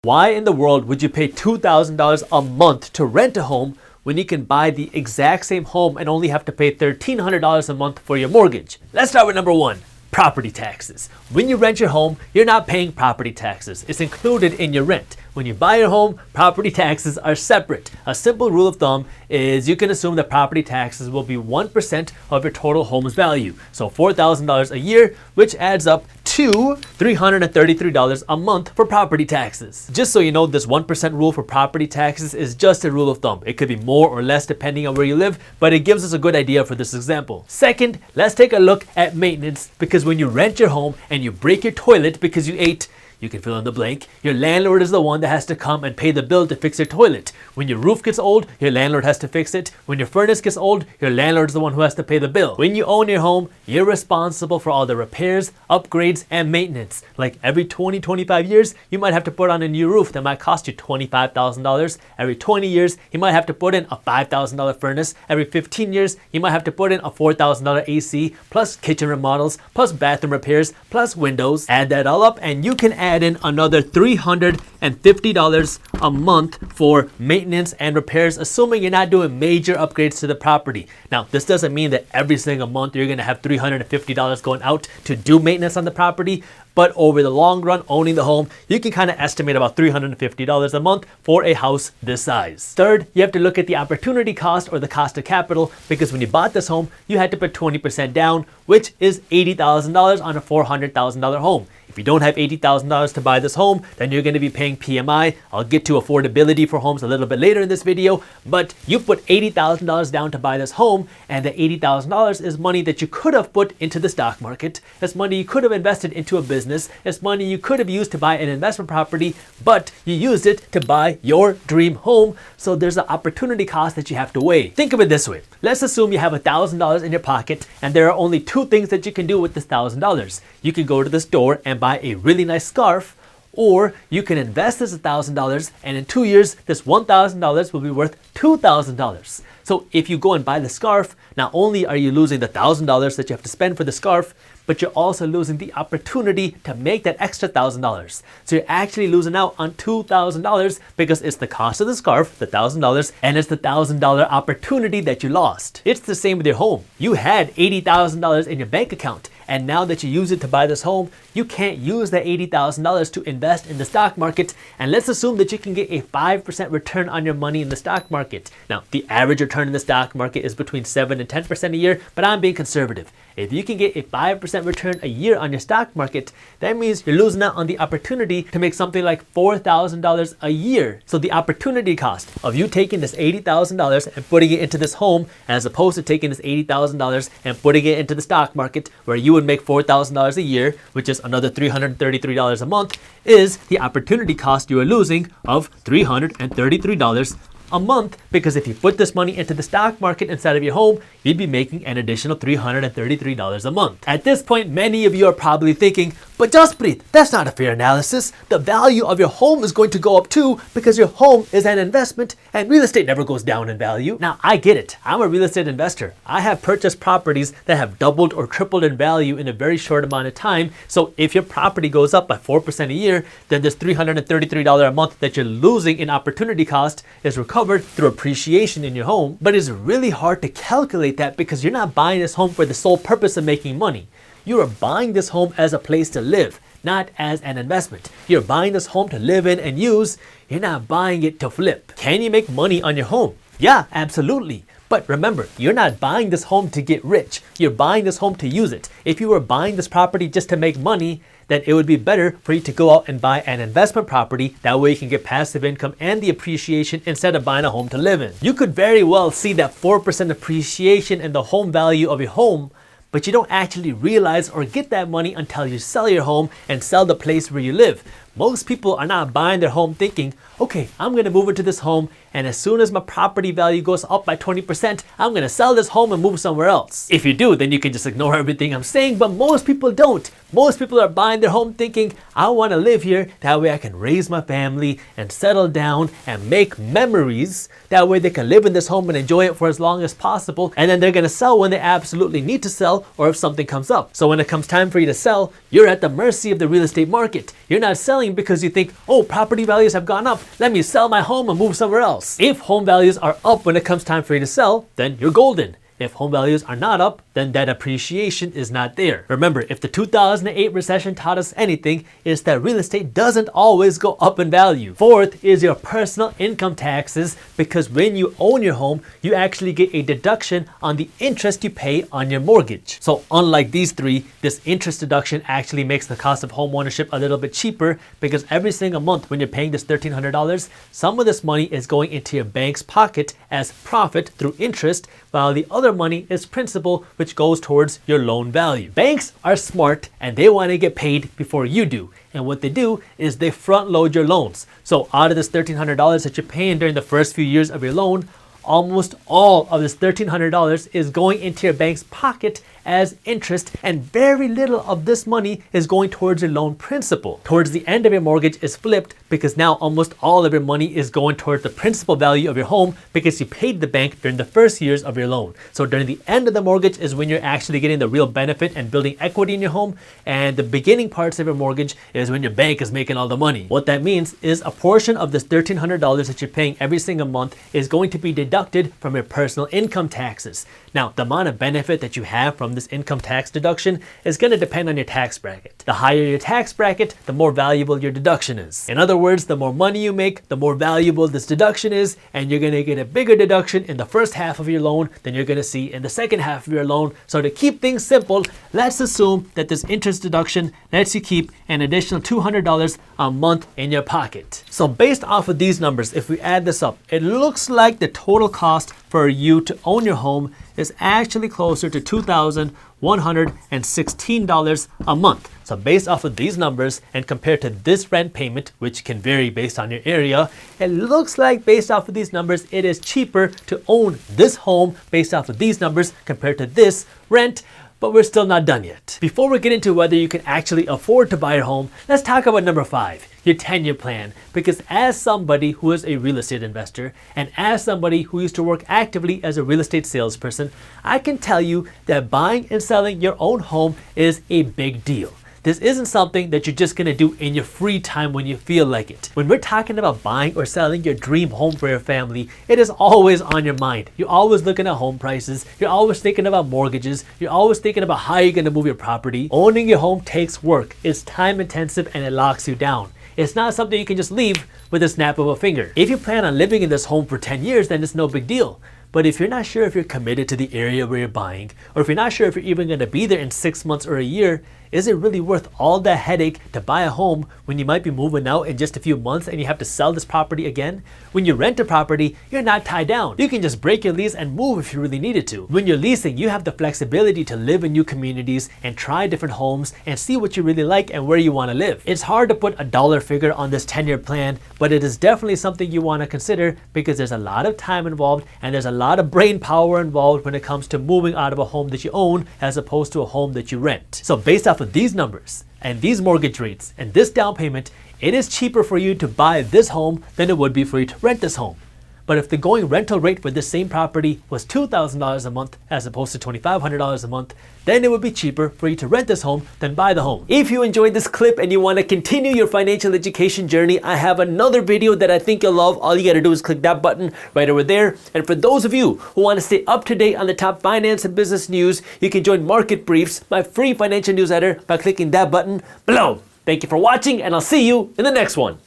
Why in the world would you pay $2,000 a month to rent a home when you can buy the exact same home and only have to pay $1,300 a month for your mortgage? Let's start with number one. Property taxes. When you rent your home, you're not paying property taxes. It's included in your rent. When you buy your home, property taxes are separate. A simple rule of thumb is you can assume that property taxes will be 1% of your total home's value. So $4,000 a year, which adds up to $333 a month for property taxes. Just so you know, this 1% rule for property taxes is just a rule of thumb. It could be more or less depending on where you live, but it gives us a good idea for this example. Second, let's take a look at maintenance, because when you rent your home and you break your toilet because you ate, you can fill in the blank, your landlord is the one that has to come and pay the bill to fix your toilet. When your roof gets old, your landlord has to fix it. When your furnace gets old, your landlord is the one who has to pay the bill. When you own your home, you're responsible for all the repairs, upgrades, and maintenance. Like every 25 years, you might have to put on a new roof that might cost you $25,000. Every 20 years, you might have to put in a $5,000 furnace. Every 15 years, you might have to put in a $4,000 AC, plus kitchen remodels, plus bathroom repairs, plus windows. Add that all up and you can add in another $350 a month for maintenance and repairs, assuming you're not doing major upgrades to the property. Now, this doesn't mean that every single month you're going to have $350 going out to do maintenance on the property, but over the long run, owning the home, you can kind of estimate about $350 a month for a house this size. Third, you have to look at the opportunity cost or the cost of capital, because when you bought this home, you had to put 20% down, which is $80,000 on a $400,000 home. If you don't have $80,000 to buy this home, then you're going to be paying PMI. I'll get to affordability for homes a little bit later in this video, but you put $80,000 down to buy this home, and the $80,000 is money that you could have put into the stock market. It's money you could have invested into a business. It's money you could have used to buy an investment property, but you used it to buy your dream home. So there's an opportunity cost that you have to weigh. Think of it this way. Let's assume you have $1,000 in your pocket, and there are only two things that you can do with this $1,000. You can go to the store and buy a really nice scarf, or you can invest this $1,000, and in 2 years, this $1,000 will be worth $2,000. So if you go and buy the scarf, not only are you losing the $1,000 that you have to spend for the scarf, but you're also losing the opportunity to make that extra $1,000. So you're actually losing out on $2,000 because it's the cost of the scarf, the $1,000, and it's the $1,000 opportunity that you lost. It's the same with your home. You had $80,000 in your bank account, and now that you use it to buy this home, you can't use that $80,000 to invest in the stock market. And let's assume that you can get a 5% return on your money in the stock market. Now, the average return in the stock market is between 7 and 10% a year, but I'm being conservative. If you can get a 5% return a year on your stock market, that means you're losing out on the opportunity to make something like $4,000 a year. So the opportunity cost of you taking this $80,000 and putting it into this home, as opposed to taking this $80,000 and putting it into the stock market, where you would make $4,000 a year, which is another $333 a month, is the opportunity cost you are losing of $333 a month, because if you put this money into the stock market instead of your home, you'd be making an additional $333 a month. At this point, many of you are probably thinking, but Jaspreet, that's not a fair analysis. The value of your home is going to go up too, because your home is an investment and real estate never goes down in value. Now, I get it. I'm a real estate investor. I have purchased properties that have doubled or tripled in value in a very short amount of time. So if your property goes up by 4% a year, then this $333 a month that you're losing in opportunity cost is recovered through appreciation in your home. But it's really hard to calculate that, because you're not buying this home for the sole purpose of making money. You are buying this home as a place to live, not as an investment. You're buying this home to live in and use. You're not buying it to flip. Can you make money on your home? Yeah, absolutely. But remember, you're not buying this home to get rich. You're buying this home to use it. If you were buying this property just to make money, then it would be better for you to go out and buy an investment property. That way you can get passive income and the appreciation instead of buying a home to live in. You could very well see that 4% appreciation in the home value of your home, but you don't actually realize or get that money until you sell your home and sell the place where you live. Most people are not buying their home thinking, okay, I'm going to move into this home, and as soon as my property value goes up by 20%, I'm going to sell this home and move somewhere else. If you do, then you can just ignore everything I'm saying, but most people don't. Most people are buying their home thinking, I want to live here, that way I can raise my family and settle down and make memories. That way they can live in this home and enjoy it for as long as possible, and then they're going to sell when they absolutely need to sell, or if something comes up. So when it comes time for you to sell, you're at the mercy of the real estate market. You're not selling selling because you think, oh, property values have gone up, let me sell my home and move somewhere else. If home values are up when it comes time for you to sell, then you're golden. If home values are not up, then that appreciation is not there. Remember, if the 2008 recession taught us anything, it's that real estate doesn't always go up in value. Fourth is your personal income taxes, because when you own your home, you actually get a deduction on the interest you pay on your mortgage. So unlike these three, this interest deduction actually makes the cost of home ownership a little bit cheaper, because every single month when you're paying this $1,300, some of this money is going into your bank's pocket as profit through interest, while the other money is principal, which goes towards your loan value. Banks are smart and they want to get paid before you do. And what they do is they front load your loans. So out of this $1,300 that you're paying during the first few years of your loan, almost all of this $1,300 is going into your bank's pocket as interest, and very little of this money is going towards your loan principal. Towards the end of your mortgage is flipped, because now almost all of your money is going towards the principal value of your home, because you paid the bank during the first years of your loan. So during the end of the mortgage is when you're actually getting the real benefit and building equity in your home, and the beginning parts of your mortgage is when your bank is making all the money. What that means is a portion of this $1,300 that you're paying every single month is going to be deducted from your personal income taxes. Now, the amount of benefit that you have from this income tax deduction is going to depend on your tax bracket. The higher your tax bracket, the more valuable your deduction is. In other words, the more money you make, the more valuable this deduction is, and you're going to get a bigger deduction in the first half of your loan than you're going to see in the second half of your loan. So to keep things simple, let's assume that this interest deduction lets you keep an additional $200 a month in your pocket. So based off of these numbers, if we add this up, it looks like the total cost for you to own your home is actually closer to $2,116 a month. So based off of these numbers and compared to this rent payment, which can vary based on your area, it looks like based off of these numbers, it is cheaper to own this home based off of these numbers compared to this rent. But we're still not done yet. Before we get into whether you can actually afford to buy your home, let's talk about number 5, your 10-year plan. Because as somebody who is a real estate investor, and as somebody who used to work actively as a real estate salesperson, I can tell you that buying and selling your own home is a big deal. This isn't something that you're just gonna do in your free time when you feel like it. When we're talking about buying or selling your dream home for your family, it is always on your mind. You're always looking at home prices. You're always thinking about mortgages. You're always thinking about how you're gonna move your property. Owning your home takes work. It's time intensive and it locks you down. It's not something you can just leave with a snap of a finger. If you plan on living in this home for 10 years, then it's no big deal. But if you're not sure if you're committed to the area where you're buying, or if you're not sure if you're even going to be there in 6 months or a year, is it really worth all that headache to buy a home when you might be moving out in just a few months and you have to sell this property again? When you rent a property, you're not tied down. You can just break your lease and move if you really needed to. When you're leasing, you have the flexibility to live in new communities and try different homes and see what you really like and where you want to live. It's hard to put a dollar figure on this 10-year plan, but it is definitely something you want to consider, because there's a lot of time involved and there's a lot of brain power involved when it comes to moving out of a home that you own as opposed to a home that you rent. So based off of these numbers and these mortgage rates and this down payment, it is cheaper for you to buy this home than it would be for you to rent this home. But if the going rental rate for this same property was $2,000 a month as opposed to $2,500 a month, then it would be cheaper for you to rent this home than buy the home. If you enjoyed this clip and you want to continue your financial education journey, I have another video that I think you'll love. All you got to do is click that button right over there. And for those of you who want to stay up to date on the top finance and business news, you can join Market Briefs, my free financial newsletter, by clicking that button below. Thank you for watching, and I'll see you in the next one.